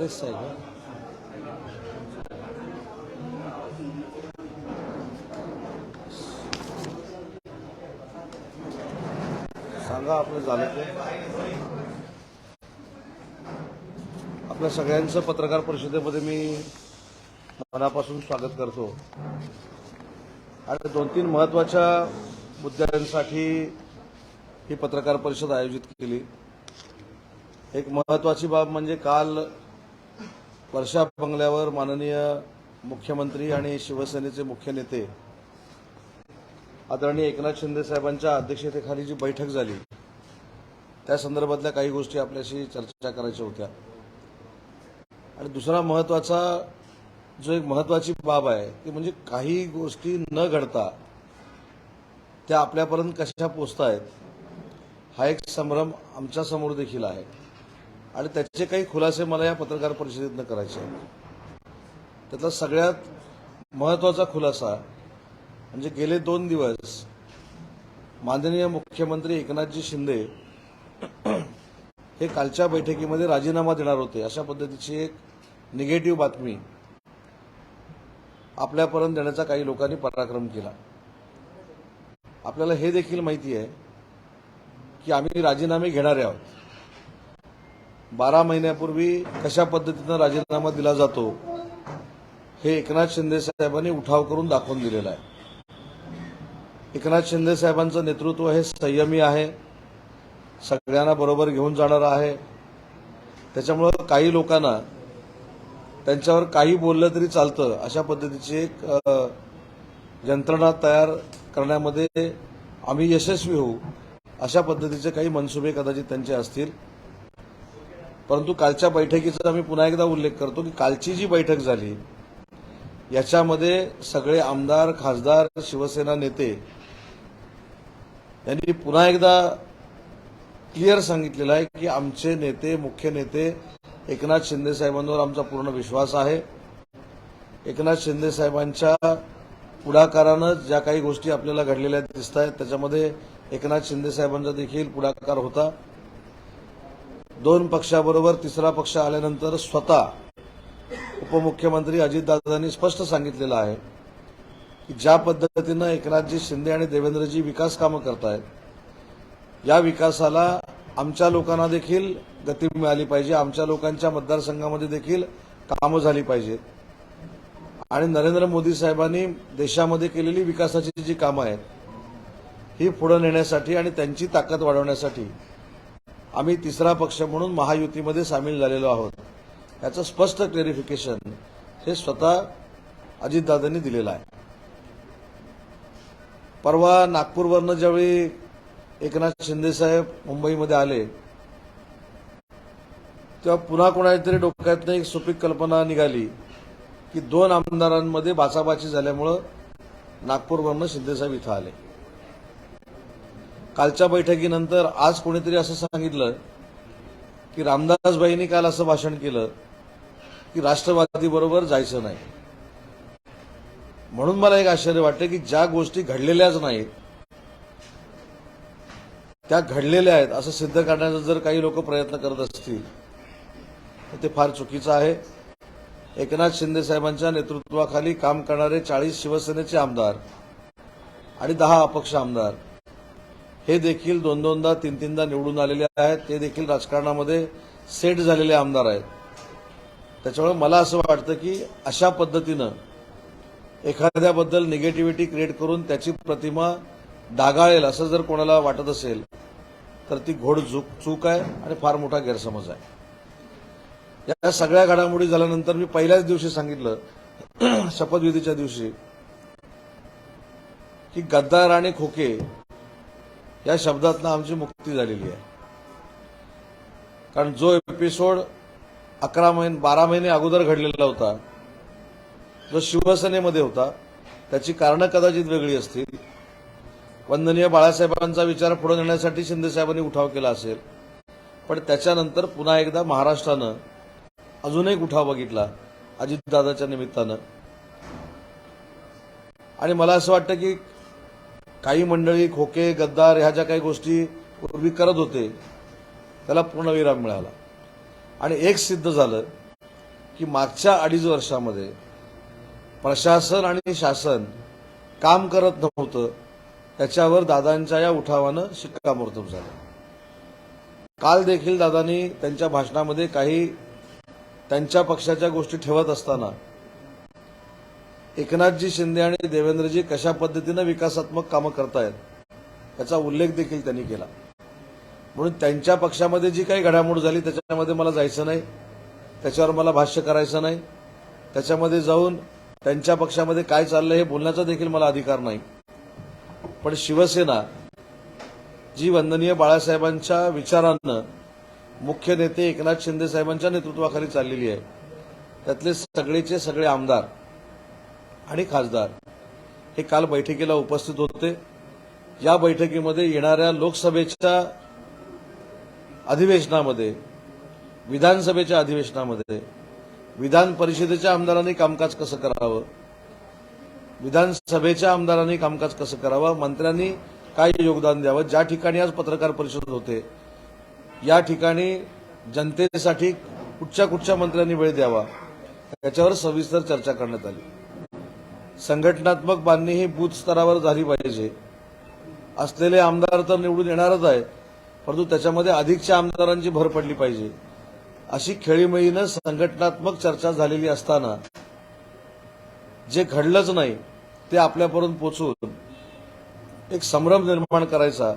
Press आहे का? सांगा आपलं झालं ते. आपल्या सगळ्यांचं पत्रकार परिषदेमध्ये मी मनापासून स्वागत करतो आणि 2-3 महत्त्वाच्या मुद्द्यांसाठी ही पत्रकार परिषद आयोजित केली. एक महत्त्वाची बाब म्हणजे काल वर्षा बंगल्यावर माननीय मुख्यमंत्री आणि शिवसेनेचे मुख्य नेते आदरणीय एकनाथ शिंदे साहेबांच्या अध्यक्षतेखाली जी बैठक झाली त्या संदर्भातल्या काही गोष्टी आपल्याशी चर्चा करायच्या होत्या. आणि दुसरा महत्त्वाचा जो एक महत्त्वाची बाब आहे ती म्हणजे काही गोष्टी न घडता त्या आपल्यापर्यंत कशा पोहोचतायत हा एक संभ्रम आमच्या समोर देखील आहे आणि त्याचे काही खुलासे मला या पत्रकार परिषदेतून करायचे आहेत. त्यातला सगळ्यात महत्त्वाचा खुलासा म्हणजे गेले 2 दिवस माननीय मुख्यमंत्री एकनाथजी शिंदे हे कालच्या बैठकीमध्ये राजीनामा देणार होते अशा पद्धतीची एक निगेटिव्ह बातमी आपल्यापर्यंत देण्याचा काही लोकांनी पराक्रम केला. आपल्याला हे देखील माहिती आहे की आम्ही राजीनामे घेणारे आहोत. 12 महिन्यापूर्वी कशा पद्धतीनं राजीनामा दिला जातो हे एकनाथ शिंदे साहेबांनी उठाव करून दाखवून दिलेला आहे. एकनाथ शिंदे साहेबांचं नेतृत्व हे संयमी आहे, सगळ्यांना बरोबर घेऊन जाणारं आहे. त्याच्यामुळं काही लोकांना त्यांच्यावर काही बोललं तरी चालतं अशा पद्धतीची एक यंत्रणा तयार करण्यामध्ये आम्ही यशस्वी होऊ अशा पद्धतीचे काही मनसुबे कदाचित त्यांचे असतील. परंतु कालच्या बैठकीचा आम्ही पुन्हा एकदा उल्लेख करतो की कालची जी बैठक झाली याच्यामध्ये सगळे आमदार, खासदार, शिवसेना नेते यांनी पुन्हा एकदा क्लिअर सांगितलेलं आहे की आमचे नेते, मुख्य नेते एकनाथ शिंदे साहेबांवर आमचा पूर्ण विश्वास आहे. एकनाथ शिंदे साहेबांच्या पुढाकारानं ज्या काही गोष्टी आपल्याला घडलेल्या दिसत आहेत त्याच्यामध्ये एकनाथ शिंदे साहेबांचा देखील पुढाकार होता. 2 पक्षाबरोबर 3रा पक्ष आल्यानंतर स्वतः उपमुख्यमंत्री अजितदादांनी स्पष्ट सांगितलेलं आहे की ज्या पद्धतीनं एकनाथजी शिंदे आणि देवेंद्रजी विकास कामं करतायत या विकासाला आमच्या लोकांना देखील गती मिळाली पाहिजे, आमच्या लोकांच्या मतदारसंघामध्ये देखील कामं झाली पाहिजेत. आणि नरेंद्र मोदी साहेबांनी देशामध्ये केलेली विकासाची जी कामं आहेत ही पुढे नेण्यासाठी आणि त्यांची ताकद वाढवण्यासाठी आम्ही 3रा पक्ष म्हणून महायुतीमध्ये सामील झालेलो आहोत याचं स्पष्ट क्लेरिफिकेशन हे स्वतः अजितदादांनी दिलेलं आहे. परवा नागपूरवरनं ज्यावेळी एकनाथ शिंदे साहेब मुंबईमध्ये आले तेव्हा पुन्हा कोणातरी डोक्यातनं एक सुपीक कल्पना निघाली की 2 आमदारांमध्ये बाचाबाची झाल्यामुळं नागपूरवरनं शिंदे साहेब इथं आले. कालच्या बैठकीनंतर आज कोणीतरी असं सांगितलं की रामदासबाईंनी काल असं भाषण केलं की राष्ट्रवादी बरोबर जायचं नाही. म्हणून मला एक आश्चर्य वाटतं की ज्या गोष्टी घडलेल्याच नाहीत त्या घडलेल्या आहेत असं सिद्ध करण्याचा जर काही लोक प्रयत्न करत असतील तर ते फार चुकीचं आहे. एकनाथ शिंदे साहेबांच्या नेतृत्वाखाली काम करणारे 40 शिवसेनेचे आमदार आणि 10 अपक्ष आमदार हे देखील 2-2दा 3-3दा निवडून आलेले आहेत. ते देखील राजकारणामध्ये सेट झालेले आमदार आहेत. त्याच्यामुळे मला असं वाटतं की अशा पद्धतीनं एखाद्याबद्दल निगेटिव्हिटी क्रिएट करून त्याची प्रतिमा डागाळेल असं जर कोणाला वाटत असेल तर ती घोड चूक आहे आणि फार मोठा गैरसमज आहे. या सगळ्या घडामोडी झाल्यानंतर मी पहिल्याच दिवशी सांगितलं शपथविधीच्या दिवशी की गद्दार आणि खोके या शब्दातनं आमची मुक्ती झालेली आहे. कारण जो एपिसोड 12 महिने अगोदर घडलेला होता जो शिवसेनेमध्ये होता त्याची कारणं कदाचित वेगळी असतील. वंदनीय बाळासाहेबांचा विचार पुढे नेण्यासाठी शिंदे साहेबांनी उठाव केला असेल, पण त्याच्यानंतर पुन्हा एकदा महाराष्ट्रानं अजून एक उठाव बघितला अजितदादाच्या निमित्तानं. आणि मला असं वाटतं की काही मंडळी खोके, गद्दार ह्या ज्या काही गोष्टी पूर्वी करत होते त्याला पूर्णविराम मिळाला. आणि एक सिद्ध झालं की मागच्या 2.5 वर्षामध्ये प्रशासन आणि शासन काम करत नव्हतं, त्याच्यावर दादांच्या या उठावानं शिक्कामोर्तब झालं. काल देखील दादांनी त्यांच्या भाषणामध्ये काही त्यांच्या पक्षाच्या गोष्टी ठेवत असताना एकनाथजी शिंदे आणि देवेंद्रजी कशा पद्धतीनं विकासात्मक कामं करतायत याचा उल्लेख देखील त्यांनी केला. म्हणून त्यांच्या पक्षामध्ये जी काही घडामोड झाली त्याच्यामध्ये मला जायचं नाही, त्याच्यावर मला भाष्य करायचं नाही, त्याच्यामध्ये जाऊन त्यांच्या पक्षामध्ये काय चाललंय हे बोलण्याचा देखील मला अधिकार नाही. पण शिवसेना जी वंदनीय बाळासाहेबांच्या विचारानं मुख्य नेते एकनाथ शिंदे साहेबांच्या नेतृत्वाखाली चाललेली आहे, त्यातले सगळेचे सगळे आमदार आणि खासदार हे काल बैठकीला उपस्थित होते. या बैठकीमध्ये येणाऱ्या लोकसभेच्या अधिवेशनामध्ये, विधानसभेच्या अधिवेशनामध्ये विधान परिषदेच्या आमदारांनी कामकाज कसं करावं, विधानसभेच्या आमदारांनी कामकाज कसं करावं, मंत्र्यांनी काय योगदान द्यावं, ज्या ठिकाणी आज पत्रकार परिषद होते या ठिकाणी जनतेसाठी कुठच्या मंत्र्यांनी वेळ द्यावा याच्यावर सविस्तर चर्चा करण्यात आली. संघटनात्मक बांधणी ही बूथ स्तरावर झाली पाहिजे. असलेले आमदार तर निवडून येणारच आहेत, परंतु त्याच्यामध्ये अधिकच्या आमदारांची भर पडली पाहिजे. अशी खेळीमेळीनं संघटनात्मक चर्चा झालेली असताना जे घडलंच नाही ते आपल्यापर्यंत पोचवून एक संभ्रम निर्माण करायचा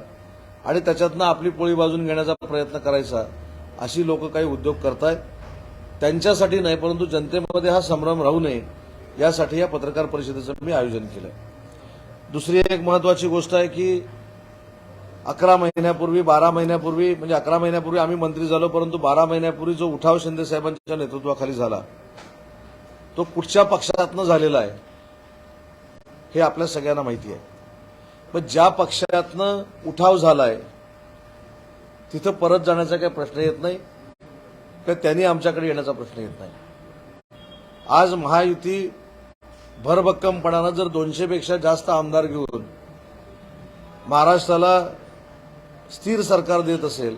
आणि त्याच्यातनं आपली पोळी बाजून घेण्याचा प्रयत्न करायचा, अशी लोक काही उद्योग करतायत. त्यांच्यासाठी नाही, परंतु जनतेमध्ये हा संभ्रम राहू नये यासाठी या पत्रकार परिषदेचं मी आयोजन केलंय. दुसरी एक महत्वाची गोष्ट आहे की 11 महिन्यापूर्वी 12 महिन्यापूर्वी म्हणजे 11 महिन्यापूर्वी आम्ही मंत्री झालो, परंतु 12 महिन्यापूर्वी जो उठाव शिंदे साहेबांच्या नेतृत्वाखाली झाला तो कुठच्या पक्षातनं झालेला आहे हे आपल्या सगळ्यांना माहिती आहे. पण ज्या पक्षातनं उठाव झालाय तिथं परत जाण्याचा काही प्रश्न येत नाही किंवा त्यांनी आमच्याकडे येण्याचा प्रश्न येत नाही. आज महायुती भरभक्कमपणानं जर 200 पेक्षा जास्त आमदार घेऊन महाराष्ट्राला स्थिर सरकार देत असेल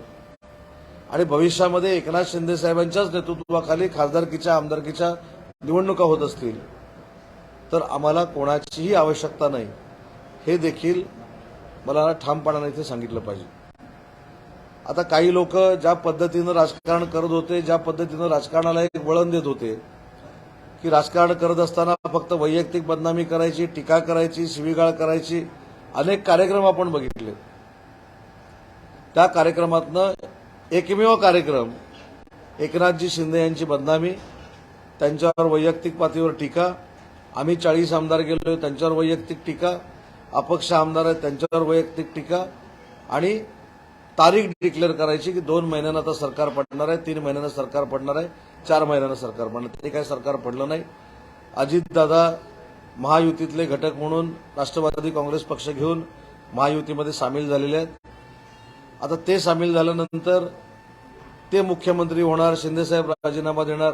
आणि भविष्यामध्ये एकनाथ शिंदे साहेबांच्याच नेतृत्वाखाली खासदारकीच्या आमदारकीच्या निवडणुका होत असतील तर आम्हाला कोणाचीही आवश्यकता नाही हे देखील मला ठामपणाने इथे सांगितलं पाहिजे. आता काही लोक ज्या पद्धतीनं राजकारण करत होते, ज्या पद्धतीनं राजकारणाला एक वळण देत होते की राजकारण करत असताना फक्त वैयक्तिक बदनामी करायची, टीका करायची, शिवीगाळ करायची, अनेक कार्यक्रम आपण बघितले. त्या कार्यक्रमातनं एकमेव कार्यक्रम एकनाथजी शिंदे यांची बदनामी, त्यांच्यावर वैयक्तिक पातळीवर टीका, आम्ही 40 आमदार गेलोय त्यांच्यावर वैयक्तिक टीका, अपक्ष आमदार आहेत त्यांच्यावर वैयक्तिक टीका आणि तारीख डिक्लेअर करायची की 2 महिन्यांना आता सरकार पडणार आहे, 3 महिन्यांना सरकार पडणार आहे, 4 महिन्यांना सरकार पडणार. ते काही सरकार पडलं नाही. अजितदादा महायुतीतले घटक म्हणून राष्ट्रवादी काँग्रेस पक्ष घेऊन महायुतीमध्ये सामील झालेले आहेत. आता ते सामील झाल्यानंतर ते मुख्यमंत्री होणार, शिंदेसाहेब राजीनामा देणार.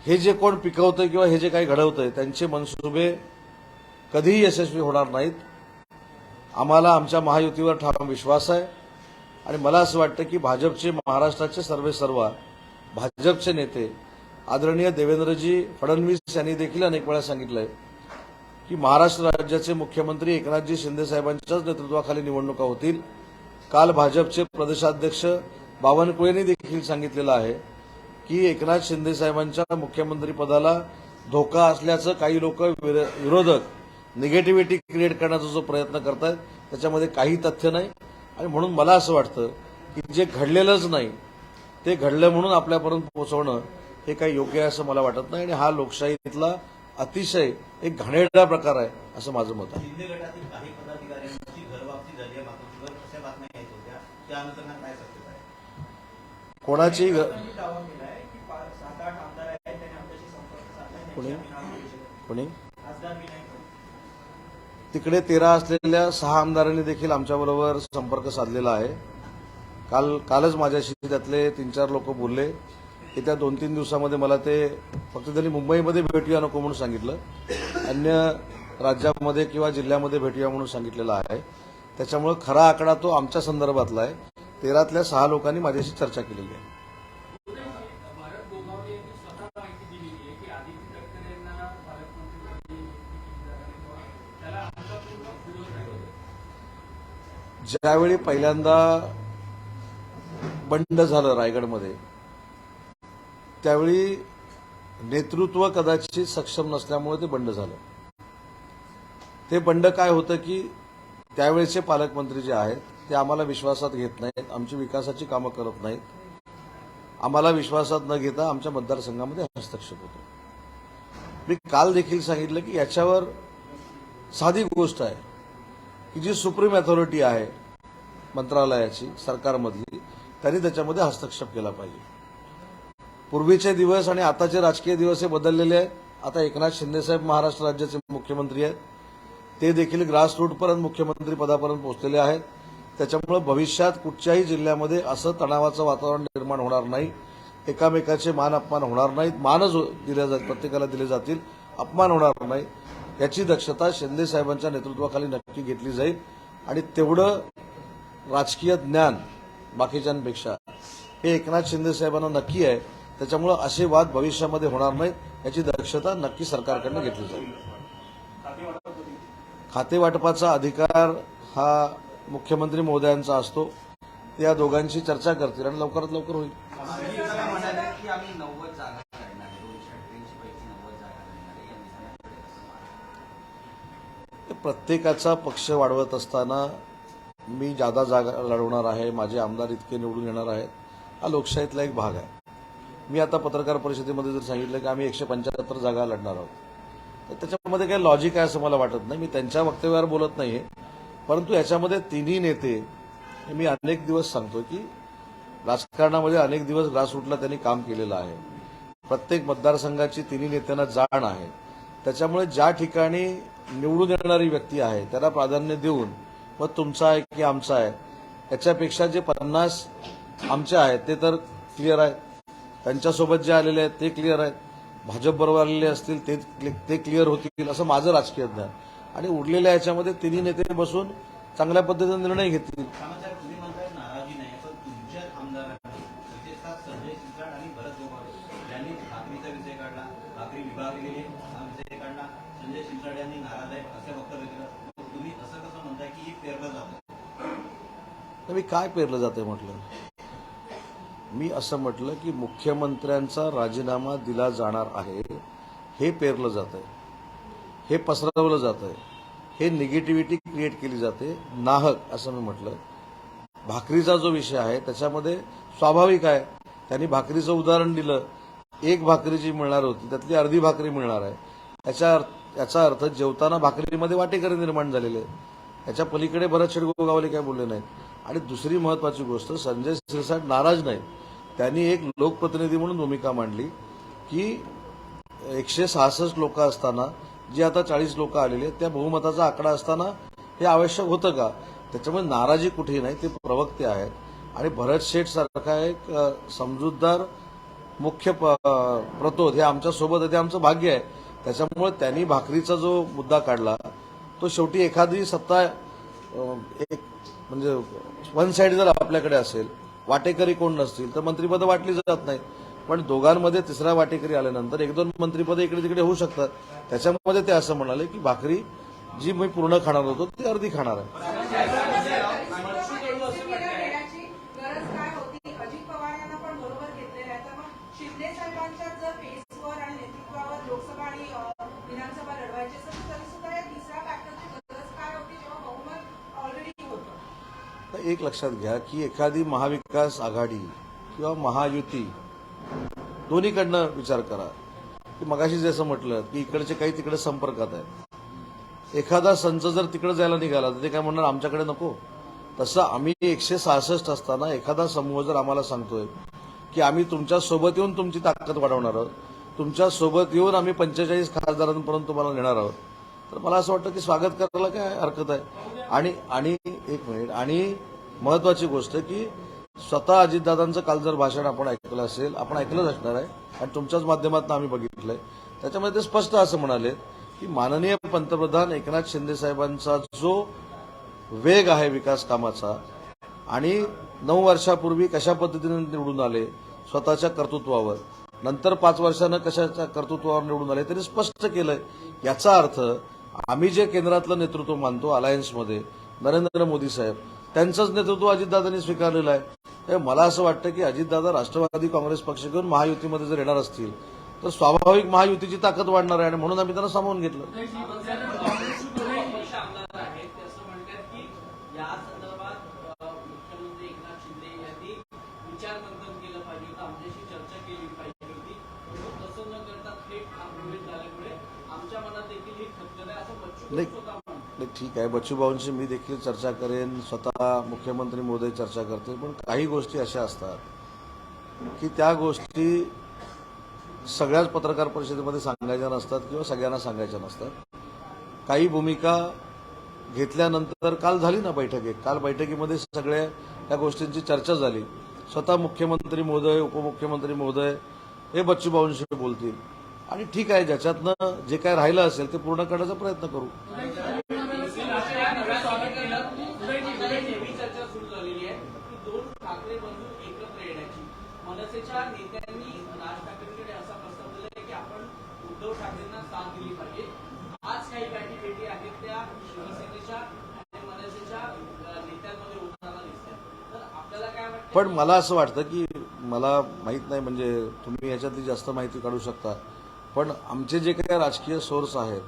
हे जे कोण पिकवतंय किंवा हे जे काही घडवतंय त्यांचे मनसुबे कधीही यशस्वी होणार नाहीत. आम्हाला आमच्या महायुतीवर ठाम विश्वास आहे आणि मला असं वाटतं की भाजपचे महाराष्ट्राचे सर्वेसर्वा भाजपचे नेते आदरणीय देवेंद्रजी फडणवीस यांनी देखील अनेक वेळा सांगितलंय की महाराष्ट्र राज्याचे मुख्यमंत्री एकनाथजी शिंदे साहेबांच्याच नेतृत्वाखाली निवडणुका होतील. काल भाजपचे प्रदेशाध्यक्ष बावनकुळेंनी देखील सांगितलेलं आहे की एकनाथ शिंदे साहेबांच्या मुख्यमंत्री पदाला धोका असल्याचं काही लोक विरोधक निगेटिव्हिटी क्रिएट करण्याचा जो प्रयत्न करतात त्याच्यामध्ये काही तथ्य नाही. आणि म्हणून मला असं वाटतं की जे घडलेलंच नाही ते घडलं म्हणून आपल्यापर्यंत पोहोचवणं हे काही योग्य आहे असं मला वाटत नाही आणि हा लोकशाहीतला अतिशय एक घाणेरडा प्रकार आहे असं माझं मत आहे. शिंदे गटातील काही पदाधिकाऱ्यांची घरवापसी झाली आहे, मातोश्रीवर कशा बातम्या येत होत्या, त्या अनुषंगाने काय सत्य आहे? कोणाची कोणी तिकडे 13 असलेल्या 6 आमदारांनी देखील आमच्याबरोबर संपर्क साधलेला आहे. कालच माझ्याशी त्यातले 3-4 लोक बोलले. येत्या 2-3 दिवसामध्ये मला ते फक्त त्यांनी मुंबईमध्ये भेटूया नको म्हणून सांगितलं, अन्य राज्यामध्ये किंवा जिल्ह्यामध्ये भेटूया म्हणून सांगितलेलं आहे. त्याच्यामुळे खरा आकडा तो आमच्या संदर्भातला आहे. 13तल्या 6 लोकांनी माझ्याशी चर्चा केलेली आहे. ज्यावेळी पहिल्यांदा बंड झालं रायगडमध्ये, त्यावेळी नेतृत्व कदाचित सक्षम नसल्यामुळे ते बंड झालं. ते बंड काय होतं की त्यावेळेचे पालकमंत्री जे आहेत ते आम्हाला विश्वासात घेत नाहीत, आमची विकासाची कामं करत नाहीत, आम्हाला विश्वासात न घेता आमच्या मतदारसंघामध्ये हस्तक्षेप होतो. मी काल देखील सांगितलं की याच्यावर साधी गोष्ट आहे की जी सुप्रीम अथॉरिटी आहे मंत्रालयाची सरकारमधली, त्यांनी त्याच्यामध्ये हस्तक्षेप केला पाहिजे. पूर्वीचे दिवस आणि आताचे राजकीय दिवस हे बदललेले आहेत. आता एकनाथ शिंदेसाहेब महाराष्ट्र राज्याचे मुख्यमंत्री आहेत, ते देखील ग्रासरूटपर्यंत मुख्यमंत्री पदापर्यंत पोहोचलेले आहेत. त्याच्यामुळे भविष्यात कुठच्याही जिल्ह्यामध्ये असं तणावाचं वातावरण निर्माण होणार नाही, एकामेकाचे मान अपमान होणार नाहीत, मानच दिले जातील, प्रत्येकाला दिले जातील, अपमान होणार नाही, याची दक्षता शिंदे साहेबांच्या नेतृत्वाखाली नक्की घेतली जाईल. आणि तेवढं राजकीय ज्ञान बाकीच्यांपेक्षा हे एकनाथ शिंदे साहेबांना नक्की आहे. त्याच्यामुळे असे वाद भविष्यामध्ये होणार नाहीत याची दक्षता नक्की सरकारकडून घेतली जाईल. खाते वाटपाचा अधिकार हा मुख्यमंत्री महोदयांचा असतो. ते या दोघांशी चर्चा करतील आणि लवकरात लवकर होईल. अजितदादा म्हणाले की आम्ही 90 जागा लढणार आहे, 288 पैकी 90 जागा लढणार आहे, या निशाण्याकडे कसं पाहता? प्रत्येकाचा पक्ष वाढवत असताना मी जादा जागा लढवणार आहे, माझे आमदार इतके निवडून येणार आहेत, हा लोकशाहीतला एक भाग आहे. मी आता पत्रकार परिषदेमध्ये जर सांगितलं की आम्ही 175 जागा लढणार आहोत, तर त्याच्यामध्ये काही लॉजिक आहे असं मला वाटत नाही. मी त्यांच्या वक्तव्यावर बोलत नाहीये, परंतु याच्यामध्ये तिन्ही नेते, मी अनेक दिवस सांगतो की राजकारणामध्ये अनेक दिवस ग्रासरूटला त्यांनी काम केलेलं आहे. प्रत्येक मतदारसंघाची तिन्ही नेत्यांना जाण आहे. त्याच्यामुळे ज्या ठिकाणी निवडून येणारी व्यक्ती आहे त्याला प्राधान्य देऊन मग तुमचा आहे की आमचा आहे याच्यापेक्षा जे 50 आमचे आहेत ते तर क्लिअर आहेत, त्यांच्यासोबत जे आलेले आहेत ते क्लिअर आहेत, भाजपबरोबर आलेले असतील ते क्लिअर होतील असं माझं राजकीय ज्ञान. आणि उरलेल्या याच्यामध्ये तिन्ही नेते बसून चांगल्या पद्धतीने निर्णय घेतील. साहेब, तुम्ही म्हणताय नाराजी नाही, पण तुमच्याच आमदारांनी विशेषतः संजय शिरसाट आणि भरत गोगावले यांनी भाकरीचा विषय काढला, भाकरी विभागलेली हा विषय काढला, संजय शिरसाट यांनी नाराज आहे असे वक्तव्य केलं. तुम्ही असं कसं म्हणताय की हे पेरलं जातं? मी काय पेरलं जाते म्हटलं? मी असं म्हटलं की मुख्यमंत्र्यांचा राजीनामा दिला जाणार आहे हे पेरलं जात आहे, हे पसरवलं जात आहे, हे निगेटिव्हिटी क्रिएट केली जाते नाहक असं मी म्हटलं. भाकरीचा जो विषय आहे त्याच्यामध्ये स्वाभाविक आहे, त्यांनी भाकरीचं उदाहरण दिलं. एक भाकरी जी मिळणार होती त्यातली अर्धी भाकरी मिळणार आहे, याचा अर्थ जेवताना भाकरीमध्ये वाटेकरी निर्माण झालेले आहेत. याच्या पलीकडे भरत शेडगोगावले काय बोलले नाहीत. आणि दुसरी महत्वाची गोष्ट, संजय शिरसाट नाराज नाही, त्यांनी एक लोकप्रतिनिधी म्हणून भूमिका मांडली की 166 लोक असताना जे आता 40 लोक आलेले त्या बहुमताचा आकडा असताना हे आवश्यक होतं का? त्याच्यामुळे नाराजी कुठेही नाही, ते प्रवक्ते आहेत. आणि भरत शेठ सारखा एक समजूतदार मुख्य प्रतोद हे आमच्या सोबत आहे, ते आमचं भाग्य आहे. त्याच्यामुळे त्यांनी भाकरीचा जो मुद्दा काढला तो शेवटी एखादी सत्ता एक म्हणजे वन साइड जर आपल्याकडे असेल, वाटेकरी कोण नसतील तर मंत्रिपदं वाटली जात नाहीत. पण दोघांमध्ये तिसरा वाटेकरी आल्यानंतर 1-2 मंत्रिपदं इकडे तिकडे होऊ शकतात. त्याच्यामध्ये ते असं म्हणाले की भाकरी जी मी पूर्ण खाणार होतो ती अर्धी खाणार आहे. गरज काय होती? अजित पवार यांना पण बरोबर घेतलेलं आहे. तर मग शिंदे साहेबांच्या जर पेसवर आणि नेतृत्वावर लोकसभा आणि विधानसभा लढवायची असेल तर तरी सुद्धा या तिसऱ्या फॅक्टरची गरज काय होती जेव्हा बहुमत ऑलरेडी होतं? तर एक लक्षात घ्या की एखादी महाविकास आघाडी किंवा महायुती दोन्हीकडनं विचार करा की मगाशी जसं म्हटलं की इकडचे काही तिकडे संपर्कात आहेत. एखादा संच जर तिकडे जायला निघाला तर ते काय म्हणणार आमच्याकडे नको? तसं आम्ही 166 असताना एखादा समूह जर आम्हाला सांगतोय की आम्ही तुमच्या सोबत येऊन तुमची ताकद वाढवणार आहोत, तुमच्या सोबत येऊन आम्ही 45 खासदारांपर्यंत तुम्हाला नेणार आहोत, तर मला असं वाटतं की स्वागत करायला काय हरकत आहे. आणि एक मिनिट, आणि महत्वाची गोष्ट की स्वतः अजितदादांचं काल जर भाषण आपण ऐकलं असेल, आपण ऐकलंच असणार आहे आणि तुमच्याच माध्यमातून आम्ही बघितलंय, त्याच्यामध्ये ते स्पष्ट असं म्हणाले की माननीय पंतप्रधान एकनाथ शिंदे साहेबांचा जो वेग आहे विकास कामाचा आणि 9 वर्षापूर्वी कशा पद्धतीने निवडून आले स्वतःच्या कर्तृत्वावर, नंतर 5 वर्षानं कशाच्या कर्तृत्वावर निवडून आले, त्यांनी स्पष्ट केलंय. याचा अर्थ आम्ही जे केंद्रातलं नेतृत्व मानतो अलायन्समध्ये नरेंद्र मोदी साहेब, त्यांचंच नेतृत्व अजितदादांनी स्वीकारलेलं आहे. त्यामुळे मला असं वाटतं की अजितदादा राष्ट्रवादी काँग्रेस पक्ष घेऊन महायुतीमध्ये जर येणार असतील तर स्वाभाविक महायुतीची ताकद वाढणार आहे आणि म्हणून आम्ही त्यांना सामावून घेतलं. पक्ष आमदार आहेत ते असं म्हणतात की या संदर्भात मुख्यमंत्री एकनाथ शिंदे यांनी विचार मंथन केलं पाहिजे होतं, आमच्याशी चर्चा केली पाहिजे होती. परंतु तसं न करता थेट आंदोलन झाल्यामुळे आमच्या मनात देखील ही खतखत आहे असं बच्चू नाही. स्वतः म्हणतात. नाही, ठीक आहे, बच्चूभाऊंशी मी देखील चर्चा करेन, स्वतः मुख्यमंत्री महोदय चर्चा करतील, पण काही गोष्टी अशा असतात की त्या गोष्टी सगळ्याच पत्रकार परिषदेमध्ये सांगायच्या नसतात किंवा सगळ्यांना सांगायच्या नसतात. काही भूमिका घेतल्यानंतर काल झाली ना बैठक, काल बैठकीमध्ये सगळ्या त्या गोष्टींची चर्चा झाली. स्वतः मुख्यमंत्री महोदय, उपमुख्यमंत्री महोदय हे बच्चूभाऊंशी बोलतील आणि ठीक आहे, ज्याच्यातनं जे काय राहिलं असेल ते पूर्ण करण्याचा प्रयत्न करू. चर्चा सुरू झालेली आहे की दोन ठाकरे बंधू एकत्र येण्याची. मनसेच्या नेत्यांनी राज ठाकरेंकडे असा प्रस्ताव दिला आहे की आपण उद्धव ठाकरेंना साथ दिली पाहिजे. आज काही गाठीभेटी आहेत त्या शिवसेनेच्या आणि मनसेच्या नेत्यांमध्ये होताना दिसतात. तर आपल्याला काय वाटतं? पण मला असं वाटतं की मला माहीत नाही, म्हणजे तुम्ही याच्यातली जास्त माहिती काढू शकता, पण आमचे जे काही राजकीय सोर्स आहेत,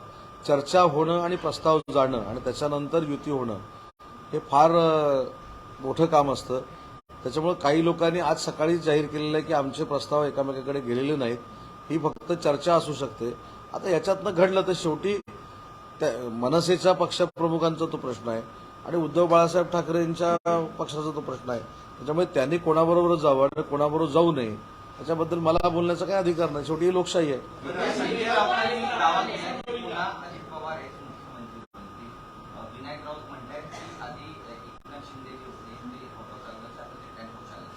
चर्चा होणं आणि प्रस्ताव जाणं आणि त्याच्यानंतर युती होणं हे फार मोठं काम असतं. त्याच्यामुळे काही लोकांनी आज सकाळी जाहीर केलेलं आहे की आमचे प्रस्ताव एकामेकाकडे गेलेले नाहीत, ही फक्त चर्चा असू शकते. आता याच्यातनं घडलं तर शेवटी त्या मनसेच्या पक्षप्रमुखांचा तो प्रश्न आहे आणि उद्धव बाळासाहेब ठाकरेंच्या पक्षाचा तो प्रश्न आहे. त्याच्यामुळे त्यांनी कोणाबरोबर जावं आणि कोणाबरोबर जाऊ नये त्याच्याबद्दल मला बोलण्याचा काही अधिकार नाही. शेवटी ही लोकशाही आहे. पुन्हा अजित पवार आहेत मुख्यमंत्री मंत्री. विनायक राऊत म्हणतात की आधी एकनाथ शिंदे जे होते ते ऑटो चालवायचे, आता ते टेम्पो चालवायचे.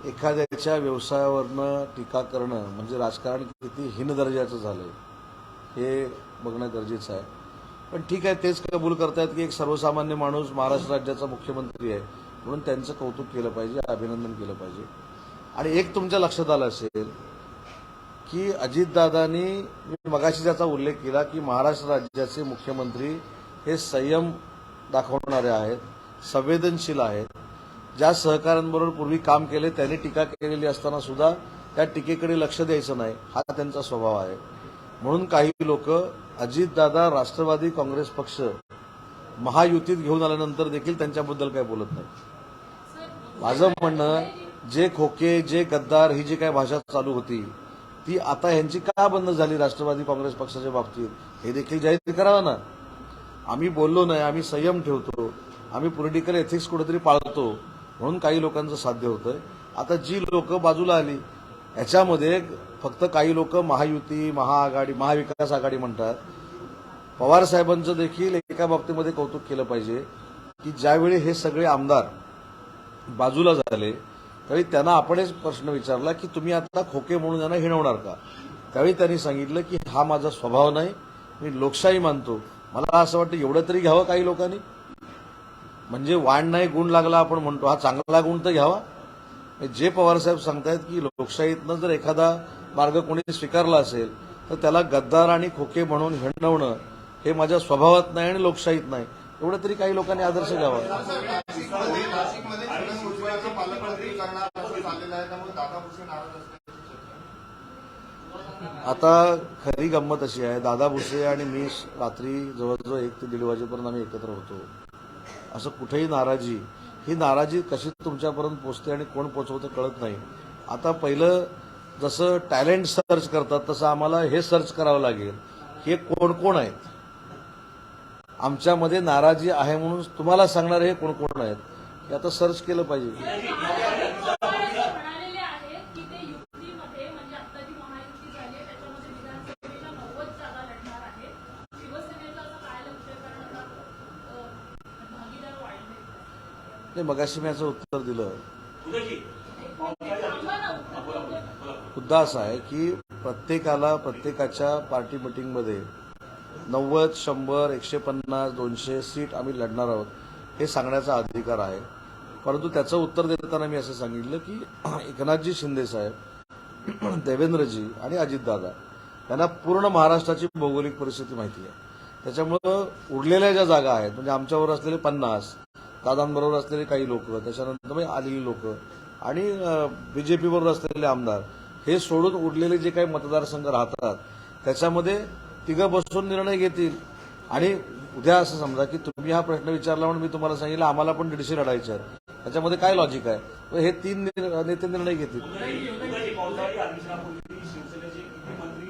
एखाद्याच्या व्यवसायावरनं टीका करणं म्हणजे राजकारण किती हीन दर्जाचं झालंय हे बघणं गरजेचं आहे. पण ठीक आहे, तेच कबूल करतायत की एक सर्वसामान्य माणूस महाराष्ट्र राज्याचा मुख्यमंत्री आहे म्हणून त्यांचं कौतुक केलं पाहिजे, अभिनंदन केलं पाहिजे. आणि एक तुमच्या लक्षात आलं असेल की अजितदादांनी, मी मगाशी ज्याचा उल्लेख केला की महाराष्ट्र राज्याचे मुख्यमंत्री हे संयम दाखवणारे आहेत, संवेदनशील आहेत. ज्या सहकाऱ्यांबरोबर पूर्वी काम केले त्यांनी टीका केलेली असताना सुद्धा त्या टीकेकडे लक्ष द्यायचं नाही, हा त्यांचा स्वभाव आहे. म्हणून काही लोक अजितदादा राष्ट्रवादी काँग्रेस पक्ष महायुतीत घेऊन आल्यानंतर देखील त्यांच्याबद्दल काही बोलत नाही. माझं म्हणणं, जे खोके, जे गद्दार, ही जी काय भाषा चालू होती ती आता ह्यांची का बंद झाली राष्ट्रवादी काँग्रेस पक्षाच्या बाबतीत हे देखील जाहीर करावं ना. आम्ही बोललो नाही, आम्ही संयम ठेवतो, आम्ही पॉलिटिकल एथिक्स कुठेतरी पाळतो म्हणून काही लोकांचं साध्य होतंय. आता जी लोक बाजूला आली याच्यामध्ये फक्त काही लोक महायुती, महाआघाडी, महाविकास आघाडी म्हणतात. पवार साहेबांचं देखील एका बाबतीमध्ये कौतुक केलं पाहिजे की ज्यावेळी हे सगळे आमदार बाजूला झाले त्यावेळी त्यांना आपणच प्रश्न विचारला की तुम्ही आता खोके म्हणून त्यांना हिणवणार का. त्यावेळी त्यांनी सांगितलं की हा माझा स्वभाव नाही, मी लोकशाही मानतो. मला असं वाटतं एवढं तरी घ्यावं काही लोकांनी. म्हणजे वाण नाही गुण लागला आपण म्हणतो, हा चांगला गुण तर घ्यावा. जे पवारसाहेब सांगतायत की लोकशाहीतनं जर एखादा मार्ग कोणी स्वीकारला असेल तर त्याला गद्दार आणि खोके म्हणून हिणवणं हे माझ्या स्वभावात नाही आणि लोकशाहीत नाही. एवढं तरी काही लोकांनी आदर्श घ्यावा. नाशिकमध्ये छगन भुजबळांचं पालकमंत्री करणार असं चाललेलं आहे, त्यामुळे दादा भुसे नाराज असते. आता खरी गंमत अशी आहे, दादा भुसे आणि मी रात्री जवळजवळ 1 ते 1:30 वाजेपर्यंत आम्ही एकत्र होतो. असं कुठेही नाराजी, ही नाराजी कशी तुमच्यापर्यंत पोचते आणि कोण पोचवतं कळत नाही. आता पहिलं जसं टॅलेंट सर्च करतात तसं आम्हाला हे सर्च करावं लागेल की हे कोण कोण आहेत. आमच्यामध्ये नाराजी आहे म्हणून तुम्हाला सांगणारे हे कोण कोण आहेत हे आता सर्च केलं पाहिजे. म्हणालेले आहेत की ते युतीमध्ये, म्हणजे आता जी महायुती झाली आहे त्याच्यामध्ये विधानसभेच्या 90 जागा लढणार आहेत. शिवसेनेचं असं काय लक्ष आहे, कारण आता भागीदार वाढले. नाही, मगाशी मी याचं उत्तर दिलं. थांबा ना, मुद्दा असा आहे की प्रत्येकाला प्रत्येकाच्या पार्टी मिटिंगमध्ये 90, 100, 150, 200 सीट आम्ही लढणार आहोत हे सांगण्याचा अधिकार आहे. परंतु त्याचं उत्तर देताना मी असं सांगितलं की एकनाथजी शिंदे साहेब, देवेंद्रजी आणि अजितदादा यांना पूर्ण महाराष्ट्राची भौगोलिक परिस्थिती माहिती आहे. त्याच्यामुळं उरलेल्या ज्या जागा आहेत म्हणजे आमच्यावर असलेले 50 दादांबरोबर असलेले काही लोक, त्याच्यानंतर आलेली लोक आणि बीजेपी बरोबर असलेले आमदार, हे सोडून उरलेले जे काही मतदारसंघ राहतात त्याच्यामध्ये तिघं बसून निर्णय घेतील. आणि उद्या असं समजा की तुम्ही हा प्रश्न विचारला म्हणून मी तुम्हाला सांगितलं आम्हाला पण 150 लढायचे आहेत, त्याच्यामध्ये काय लॉजिक आहे? तर हे 3 नेते निर्णय घेतील. पावसाळी अधिवेशनापूर्वी शिवसेनेचे किती मंत्री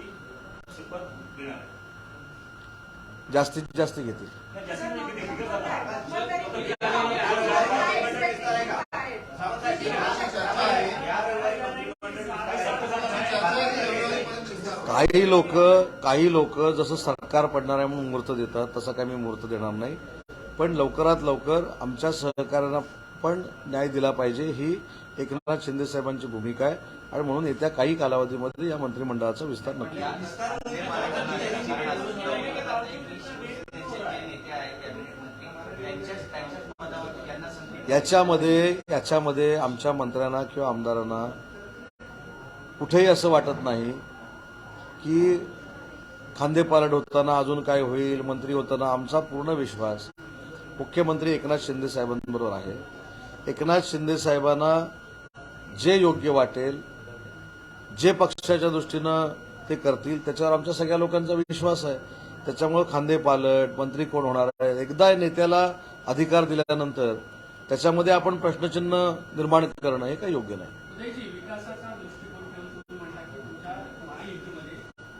शपथ घेणार आहेत? जास्तीत जास्त घेतील. काही लोक जसं सरकार पडणार आहे म्हणून मुहूर्त देतात, तसं काही मी मुहूर्त देणार नाही. पण लवकरात लवकर आमच्या सहकार्यांना पण न्याय दिला पाहिजे ही एकनाथ शिंदे साहेबांची भूमिका आहे. आणि म्हणून येत्या काही कालावधीमध्ये या मंत्रिमंडळाचा विस्तार नक्की होईल. याच्यामध्ये आमच्या मंत्र्यांना किंवा आमदारांना कुठेही असं वाटत नाही की खांदेपालट होताना अजून काय होईल, मंत्री होताना. आमचा पूर्ण विश्वास मुख्यमंत्री एकनाथ शिंदे साहेबांबरोबर आहे. एकनाथ शिंदे साहेबांना जे योग्य वाटेल, जे पक्षाच्या दृष्टीनं ते करतील, त्याच्यावर आमच्या सगळ्या लोकांचा विश्वास आहे. त्याच्यामुळे खांदेपालट, मंत्री कोण होणार आहे, एकदा नेत्याला अधिकार दिल्यानंतर त्याच्यामध्ये आपण प्रश्नचिन्ह निर्माण करणं हे काही योग्य नाही. उदयजी, विकासाचा दृष्टिकोन ठेवून तुम्ही म्हणता की तुमच्या महायुतीमध्ये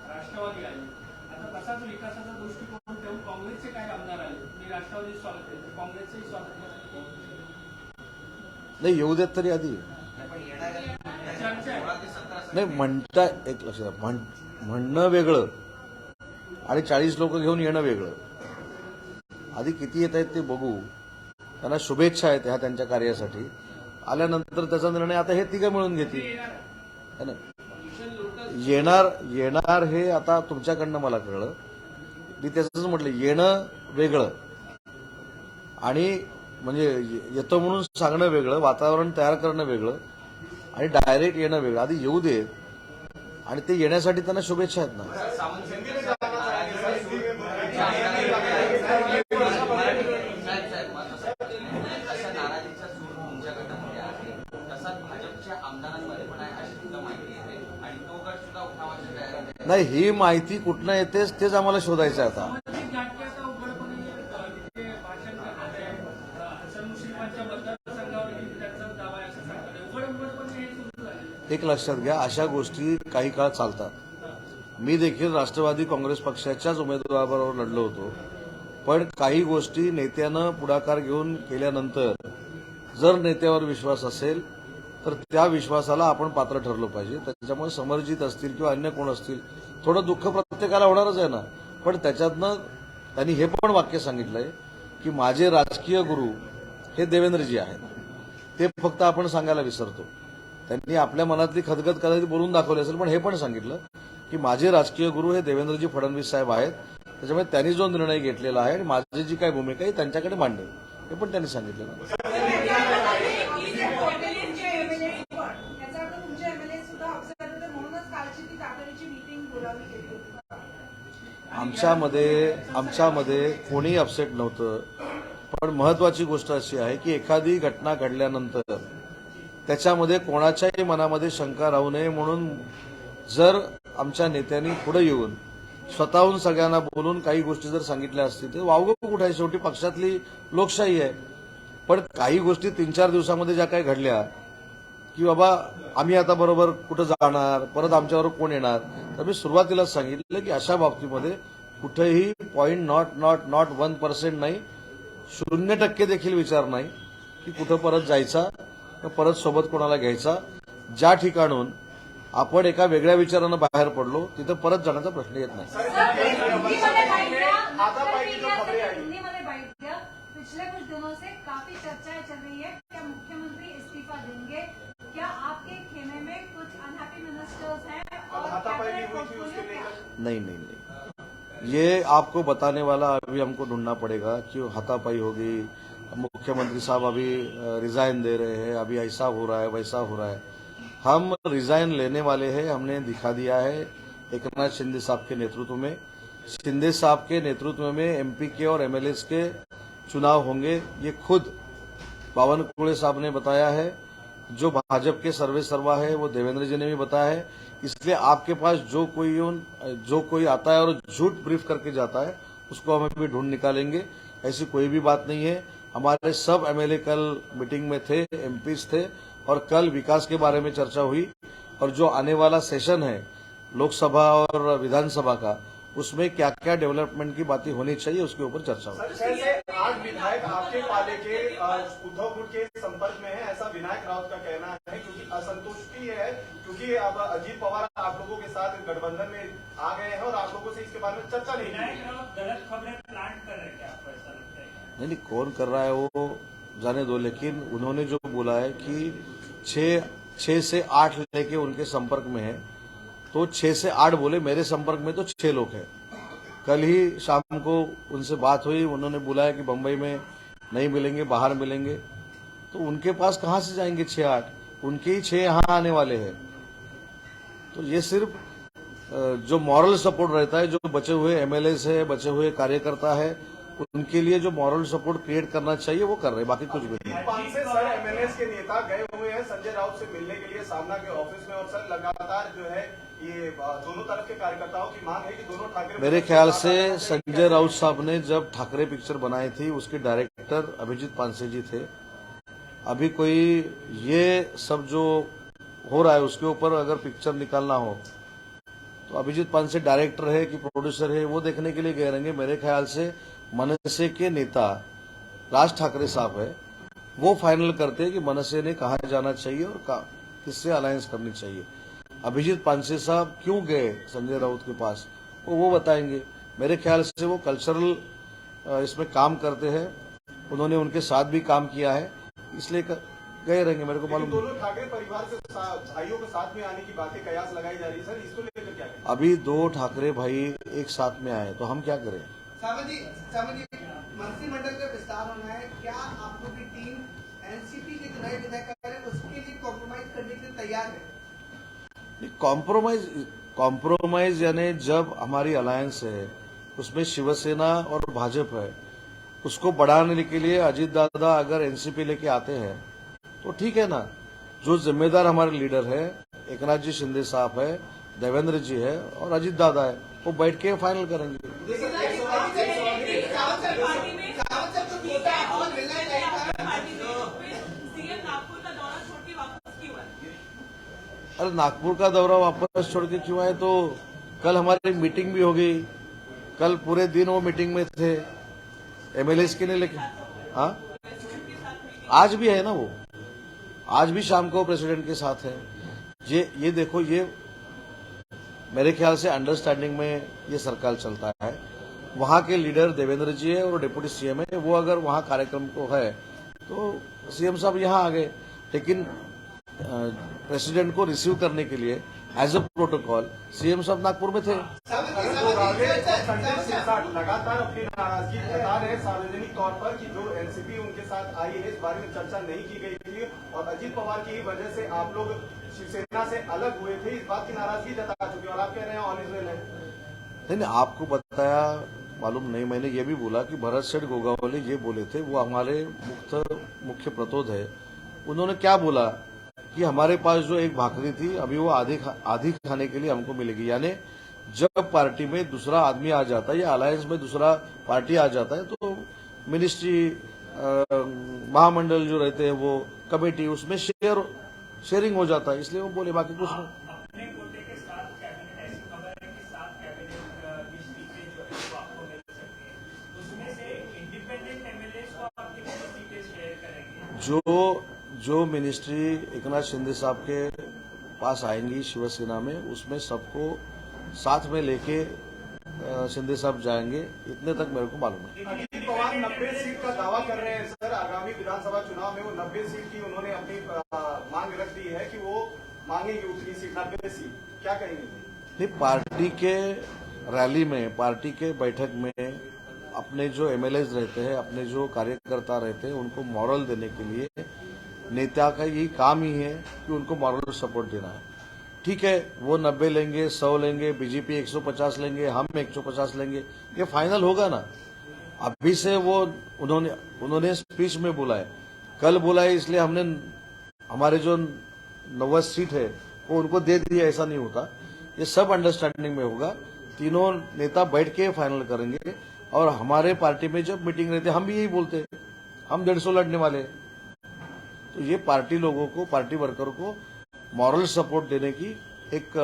राष्ट्रवादी आले, आता तसाच विकासाचा दृष्टिकोन ठेवून काँग्रेसचे काही आमदार आले, मी राष्ट्रवादी स्वागत करते, काँग्रेसचंही स्वागत करते. नाही, येऊ देत तरी आधी. नाही म्हणता एक लक्षात, म्हणणं वेगळं आणि 40 लोक घेऊन येणं वेगळं. आधी किती येत आहेत ते बघू. त्यांना शुभेच्छा आहेत ह्या त्यांच्या कार्यासाठी. आल्यानंतर त्याचा निर्णय आता हे तिघं मिळून घेतील. येणार हे आता तुमच्याकडनं मला कळलं. मी त्याचंच म्हटलं, येणं वेगळं आणि म्हणजे येतो म्हणून सांगणं वेगळं, वातावरण तयार करणं वेगळं आणि डायरेक्ट येणं वेगळं. आधी येऊ देत आणि ते येण्यासाठी त्यांना शुभेच्छा आहेत ना. नाही, ही माहिती कुठनं येतेच तेच आम्हाला शोधायचं आहे आता. एक लक्षात घ्या, अशा गोष्टी काही काळ चालतात. मी देखील राष्ट्रवादी काँग्रेस पक्षाच्याच उमेदवाराबरोबर लढलो होतो. पण काही गोष्टी नेत्यानं पुढाकार घेऊन केल्यानंतर जर नेत्यावर विश्वास असेल तर त्या विश्वासाला आपण पात्र ठरलो पाहिजे. त्याच्यामुळे समरजित असतील किंवा अन्य कोण असतील, थोडं दुःख प्रत्येकाला होणारच आहे ना. पण त्याच्यातनं त्यांनी हे पण वाक्य सांगितलंय की माझे राजकीय गुरु हे देवेंद्रजी आहेत. ते फक्त आपण सांगायला विसरतो. त्यांनी आपल्या मनातली खदखद कदाचित बोलून दाखवली असेल, पण हे पण सांगितलं की माझे राजकीय गुरु हे देवेंद्रजी फडणवीस साहेब आहेत. त्याच्यामुळे त्यांनी जो निर्णय घेतलेला आहे आणि माझी जी काही भूमिका आहे त्यांच्याकडे मांडणे, हे पण त्यांनी सांगितलं. आमच्यामध्ये कोणी अपसेट नव्हतं. पण महत्वाची गोष्ट अशी आहे की एखादी घटना घडल्यानंतर त्याच्यामध्ये कोणाच्याही मनामध्ये शंका राहू नये म्हणून जर आमच्या नेत्यांनी पुढे येऊन स्वतःहून सगळ्यांना बोलून काही गोष्टी जर सांगितल्या असतील तर वावगं कुठे आहे, शेवटी पक्षातली लोकशाही आहे. पण काही गोष्टी 3-4 दिवसामध्ये ज्या काही घडल्या की बाबा आम्ही आता बरोबर कुठं जाणार, परत आमच्यावर कोण येणार, तर मी सुरुवातीलाच सांगितलं की अशा बाबतीमध्ये कुठेही 0.1% नाही, 0% देखील विचार नाही की कुठं परत जायचा, परत सोबत कोणाला घ्यायचा. ज्या ठिकाणून आपण एका वेगळ्या विचारानं बाहेर पडलो तिथं परत जाण्याचा प्रश्न येत नाही. पिछले कुछ दिनों से काफी चर्चाएं चल रही है, क्या मुख्यमंत्री इस्तीफा देंगे, क्या आपके खेमे में कुछ अनहैप्पी मिनिस्टर्स हैं और नहीं, ये आपको बताने वाला अभी हमको ढूंढना पड़ेगा कि हाथापाई होगी, मुख्यमंत्री साहब अभी रिजाइन दे रहे हैं, अभी ऐसा हो रहा है वैसा हो रहा है. हम रिजाइन लेने वाले हैं, हमने दिखा दिया है एकनाथ शिंदे साहब के नेतृत्व में. शिंदे साहब के नेतृत्व में एमपी के और एमएलए के चुनाव होंगे. ये खुद बावन कुड़े साहब ने बताया है, जो भाजपा के सर्वे सर्वा है वो देवेंद्र जी ने भी बताया है। इसलिए आपके पास जो कोई आता है और झूठ ब्रीफ करके जाता है उसको हम अभी ढूंढ निकालेंगे। ऐसी कोई भी बात नहीं है। हमारे सब एमएलए कल मीटिंग में थे, एमपीज थे, और कल विकास के बारे में चर्चा हुई। और जो आने वाला सेशन है लोकसभा और विधानसभा का, उसमें क्या क्या डेवलपमेंट की बातें होनी चाहिए उसके ऊपर चर्चा होगी। सर, 6 से 8 विधायक आपके पाले के उद्धव गुट के संपर्क में है, ऐसा विनायक राउत का कहना है, क्योंकि असंतुष्टि है, क्योंकि अब अजीत पवार आप लोगों के साथ गठबंधन में आ गए हैं और आप लोगों से इसके बारे में चर्चा नहीं की। विनायक राउत गलत खबरें प्लांट कर रहे हैं, क्या आपको ऐसा लगता है? नहीं, कौन कर रहा है वो जाने दो, लेकिन उन्होंने जो बोला है कि 6 से 8 लेके उनके संपर्क में है, तो 6 से 8 बोले, मेरे संपर्क में तो 6 लोग हैं। कल ही शाम को उनसे बात हुई, उन्होंने बुलाया कि बंबई में नहीं मिलेंगे, बाहर मिलेंगे। तो उनके पास कहां से जाएंगे 6-8? उनके ही 6 यहाँ आने वाले हैं। तो ये सिर्फ जो मॉरल सपोर्ट रहता है, जो बचे हुए एमएलए है, बचे हुए कार्यकर्ता है, उनके लिए जो मॉरल सपोर्ट क्रिएट करना चाहिए वो कर रहे हैं, बाकी कुछ भी नहीं। 5 से सर एमएलए के नेता गए हुए हैं संजय राउत से मिलने के लिए सामना के ऑफिस में, और सर लगातार जो है ये दोनों तरफ के कार्यकर्ताओं की मांग है कि दोनों ठाकरे, मेरे ख्याल से संजय राउत साहब ने जब ठाकरे पिक्चर बनाई थी, उसके डायरेक्टर अभिजीत पानसे जी थे। अभी कोई ये सब जो हो रहा है उसके ऊपर अगर पिक्चर निकालना हो तो अभिजीत पानसे डायरेक्टर है कि प्रोड्यूसर है, वो देखने के लिए गए रहेंगे। मेरे ख्याल से मनसे के नेता राज ठाकरे साहब है, वो फाइनल करते हैं कि मनसे ने कहाँ जाना चाहिए और किससे अलायंस करनी चाहिए। अभिजीत पानसे साहब क्यों गए संजय राउत के पास, वो बताएंगे। मेरे ख्याल से वो कल्चरल इसमें काम करते हैं, उन्होंने उनके साथ भी काम किया है, इसलिए गए रहेंगे। मेरे को मालूम दोनों ठाकरे परिवार से भाइयों को साथ में आने की बातें कयास लगाई जा रही है सर, इसको लेकर क्या कहें? अभी 2 ठाकरे भाई एक साथ में आए तो हम क्या करें? सावंत जी, मंत्रिमंडल का विस्तार होना है, क्या आप लोग की टीम एनसीपी के जो नए विधायक है उसके लिए कॉम्प्रोमाइज करने के लिए तैयार है? कॉम्प्रोमाइज यानी जब हमारी अलायंस है उसमें शिवसेना और भाजपा है, उसको बढ़ाने के लिए अजीत दादा अगर एनसीपी लेके आते हैं तो ठीक है ना। जो जिम्मेदार हमारे लीडर है एकनाथ जी शिंदे साहब है, देवेंद्र जी है और अजीत दादा है, वो बैठ के फाइनल करेंगे। अरे नागपुर का दौरा वापस छोड़ के क्यों आए? तो कल हमारी मीटिंग भी हो गई, कल पूरे दिन वो मीटिंग में थे एमएलए के लिए, लेकिन हाँ आज भी है ना, वो आज भी शाम को प्रेसिडेंट के साथ है। ये देखो, ये मेरे ख्याल से अंडरस्टैंडिंग में ये सरकार चलता है। वहां के लीडर देवेंद्र जी है और डिप्टी सीएम है, वो अगर वहां कार्यक्रम को है तो सीएम साहब यहाँ आ गए, लेकिन प्रेसिडेंट को रिसीव करने के लिए एज अ प्रोटोकॉल सीएम साहब नागपुर में थे। लगातार अपनी नाराजगी जता रहे सार्वजनिक तौर पर कि जो एनसीपी उनके साथ आई है इस बारे में चर्चा नहीं की गई थी और अजीत पवार की वजह से आप लोग शिवसेना से अलग हुए थे, इस बात की नाराजगी जता चुके और आप कह रहे हैं ऑन इज वेल है। नहीं, आपको बताया मालूम नहीं, मैंने ये भी बोला कि भरत सेठ गोगावले ये बोले थे, वो हमारे मुख्य प्रतोद है, उन्होंने क्या बोला कि हमारे पास जो एक भाकरी थी अभी वो आधी खाने के लिए हमको मिलेगी। यानी जब पार्टी में दूसरा आदमी आ जाता है या अलायंस में दूसरा पार्टी आ जाता है तो मिनिस्ट्री महामंडल जो रहते हैं वो कमेटी उसमें शेयरिंग हो जाता है, इसलिए वो बोले, बाकी कुछ नहीं। अपने कोटे के साथ कैबिनेट, ऐसी खबर है कि 7 कैबिनेट की सीटें जो है वो आपको मिल सकती है, उसमें से इंडिपेंडेंट एमएलए को आप कितनी सीटें शेयर करेंगे? जो मिनिस्ट्री एकनाथ शिंदे साहब के पास आएंगी शिवसेना में, उसमें सबको साथ में लेके शिंदे साहब जाएंगे, इतने तक मेरे को मालूम है। अजीत पवार 90 सीट का दावा कर रहे हैं सर, आगामी विधानसभा चुनाव में वो 90 सीट की उन्होंने अपनी मांग रख दी है कि वो मांगेंगे उतनी सीट, 90 सीट, क्या कहेंगे? नहीं, पार्टी के रैली में, पार्टी के बैठक में अपने जो एमएलएज रहते हैं, अपने जो कार्यकर्ता रहते हैं, उनको मॉरल देने के लिए नेता का यही काम ही है कि उनको मॉरल सपोर्ट देना है। ठीक है, वो 90 लेंगे, 100 लेंगे, बीजेपी 150 लेंगे, हम 150 लेंगे, ये फाइनल होगा ना। अभी से वो उन्होंने स्पीच में बोला है कल बोला है इसलिए हमने हमारे जो 90 सीट है वो उनको दे दी, ऐसा नहीं होता। ये सब अंडरस्टैंडिंग में होगा, तीनों नेता बैठ के फाइनल करेंगे। और हमारे पार्टी में जब मीटिंग रहती है हम भी यही बोलते हैं, हम 150 लड़ने वाले हैं। तो ये पार्टी लोगों को, पार्टी वर्कर को मॉरल सपोर्ट देने की एक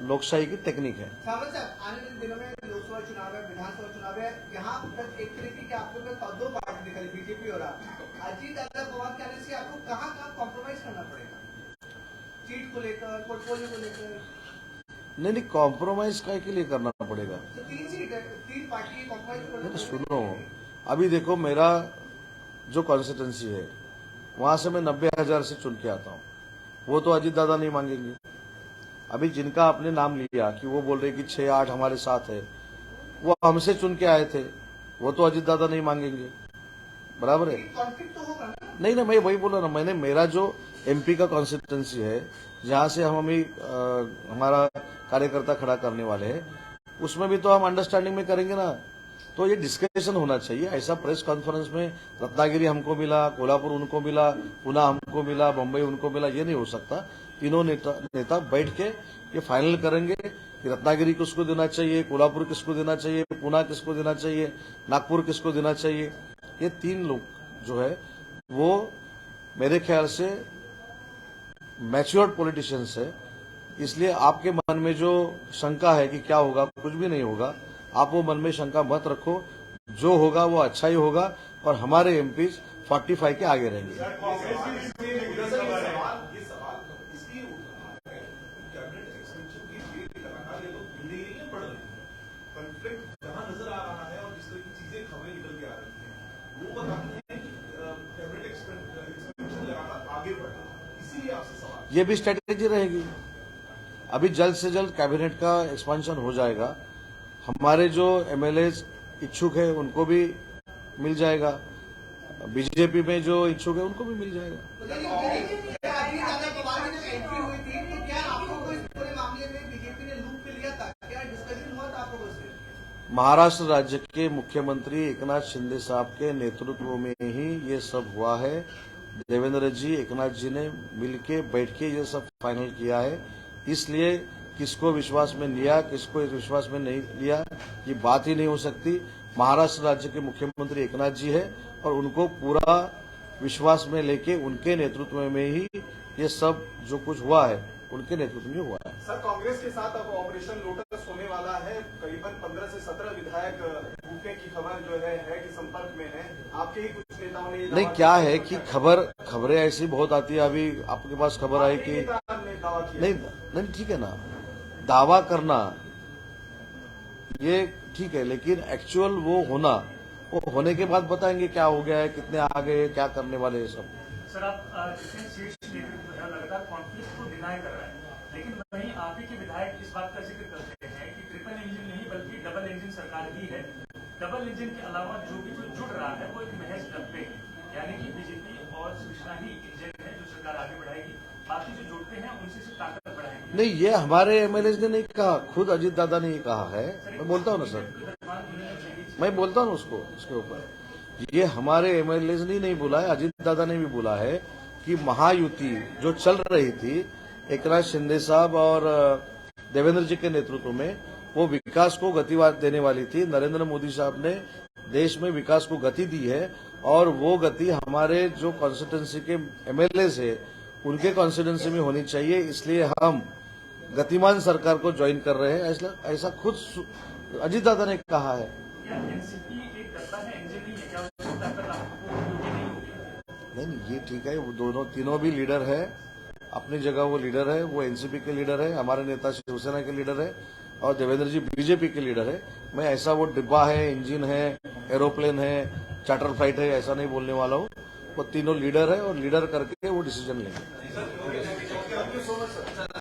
लोकशाही की टेक्निक है। सावंत साहब, आने वाले दिनों में लोकसभा चुनाव है, विधानसभा चुनाव है, यहाँ तक एक तरीके की आप लोग का दो पार्टी निकली, बीजेपी और आप। अजीत दादा पवार के आने से आपको कहाँ कॉम्प्रोमाइज करना पड़ेगा, सीट को लेकर, पोर्टफोलियो को लेकर? नहीं, कॉम्प्रोमाइज काय के लिए करना पड़ेगा? तो 3 सीट है, 3 पार्टी कॉम्प्रोमाइज करना। सुनो, अभी देखो मेरा जो कॉन्स्टिट्यूंसी है वहां से मैं 90,000 से चुन के आता हूँ, वो तो अजीत दादा नहीं मांगेंगे। अभी जिनका आपने नाम लिया कि वो बोल रहे कि 6-8 हमारे साथ है, वो हमसे चुन के आए थे, वो तो अजीत दादा नहीं मांगेंगे, बराबर है? कॉन्फ्लिक्ट तो होगा ना? नहीं, मैं वही बोला ना, मैंने मेरा जो एमपी का कॉन्स्टिट्यूंसी है जहां से हम हमारा कार्यकर्ता खड़ा करने वाले हैं, उसमें भी तो हम अंडरस्टैंडिंग में करेंगे ना। तो ये डिस्कशन होना चाहिए। ऐसा प्रेस कॉन्फ्रेंस में रत्नागिरी हमको मिला, कोल्हापुर उनको मिला, पुणे हमको मिला, मुंबई उनको मिला, ये नहीं हो सकता। तीनों नेता बैठ के ये फाइनल करेंगे कि रत्नागिरी किसको देना चाहिए, कोल्हापुर किसको देना चाहिए, पुणे किसको देना चाहिए, नागपुर किसको देना चाहिए। ये 3 लोग जो है वो मेरे ख्याल से मैच्योर्ड पॉलिटिशियंस है। इसलिए आपके मन में जो शंका है कि क्या होगा, कुछ भी नहीं होगा। आप वो मन में शंका मत रखो, जो होगा वो अच्छा ही होगा और हमारे एमपी 45 के आगे रहेंगे। ये भी स्ट्रेटेजी रहेगी। अभी जल्द से जल्द कैबिनेट का एक्सपेंशन हो जाएगा, हमारे जो एमएलए इच्छुक है उनको भी मिल जाएगा, बीजेपी में जो इच्छुक है उनको भी मिल जाएगा। अजीत दादा पवार की जब एंट्री हुई थी तो क्या आप लोगों को इस पूरे मामले में बीजेपी ने लूप पे लिया था, क्या डिस्कशन हुआ था आप लोगों से? महाराष्ट्र राज्य के मुख्यमंत्री एकनाथ शिंदे साहब के नेतृत्व में ही ये सब हुआ है। देवेंद्र जी, एकनाथ जी ने मिलके बैठ के ये सब फाइनल किया है। इसलिए किसको विश्वास में लिया, किसको विश्वास में नहीं लिया, ये बात ही नहीं हो सकती। महाराष्ट्र राज्य के मुख्यमंत्री एकनाथ जी है और उनको पूरा विश्वास में लेके उनके नेतृत्व में ही ये सब जो कुछ हुआ है उनके नेतृत्व में हुआ है। सर, कांग्रेस के साथ अब ऑपरेशन लोटस होने वाला है। करीबन 15 से 17 विधायक भूखने की खबर जो है कि संपर्क में है। आपके ही कुछ नेताओं ने नहीं, क्या है कि खबरें ऐसी बहुत आती है। अभी आपके पास खबर आई कि नहीं, ठीक है ना, दावा करना ये ठीक है, लेकिन एक्चुअल वो होने के बाद बताएंगे क्या हो गया है, कितने आ गए, क्या करने वाले ये सब। सर, आप जितने शीर्ष नेतृत्व है लगातार कॉन्फ्लिक्ट को डिनाई कर रहा है, लेकिन वहीं आप ही के विधायक इस बात का जिक्र करते हैं कि ट्रिपल इंजन नहीं बल्कि डबल इंजन सरकार ही है। डबल इंजन के अलावा जो भी जो जुड़ रहा है वो एक महज डब्बे है, यानी कि बीजेपी और शिवसेना ही इंजन है जो सरकार आगे बढ़ाएगी, बाकी जो जुड़ते हैं उनसे सिर्फ ताकत बढ़ाएंगे। नहीं, ये हमारे एमएलए ने नहीं कहा, खुद अजीत दादा ने ही कहा है। मैं बोलता हूँ ना सर, मैं बोलता हूँ उसको, उसके ऊपर ये हमारे एमएलए ने नहीं बोला है, अजीत दादा ने भी बोला है कि महायुति जो चल रही थी एकनाथ शिंदे साहब और देवेंद्र जी के नेतृत्व में, वो विकास को गति देने वाली थी। नरेंद्र मोदी साहब ने देश में विकास को गति दी है और वो गति हमारे जो कॉन्स्टिट्यूंसी के एमएलए है उनके कॉन्स्टिट्यूंसी में होनी चाहिए। इसलिए हम गतिमान सरकार को ज्वाइन कर रहे हैं, ऐसा खुद अजीत दादा ने कहा है। नहीं, ये ठीक है, वो तीनों भी लीडर है, अपनी जगह वो लीडर है, वो एनसीपी के लीडर है, हमारे नेता शिवसेना के लीडर है और देवेंद्र जी बीजेपी के लीडर है। मैं ऐसा वो डिब्बा है, इंजन है, एरोप्लेन है, चार्टर फ्लाइट है, ऐसा नहीं बोलने वाला हूँ। वो तीनों लीडर है और लीडर करके वो डिसीजन लेंगे।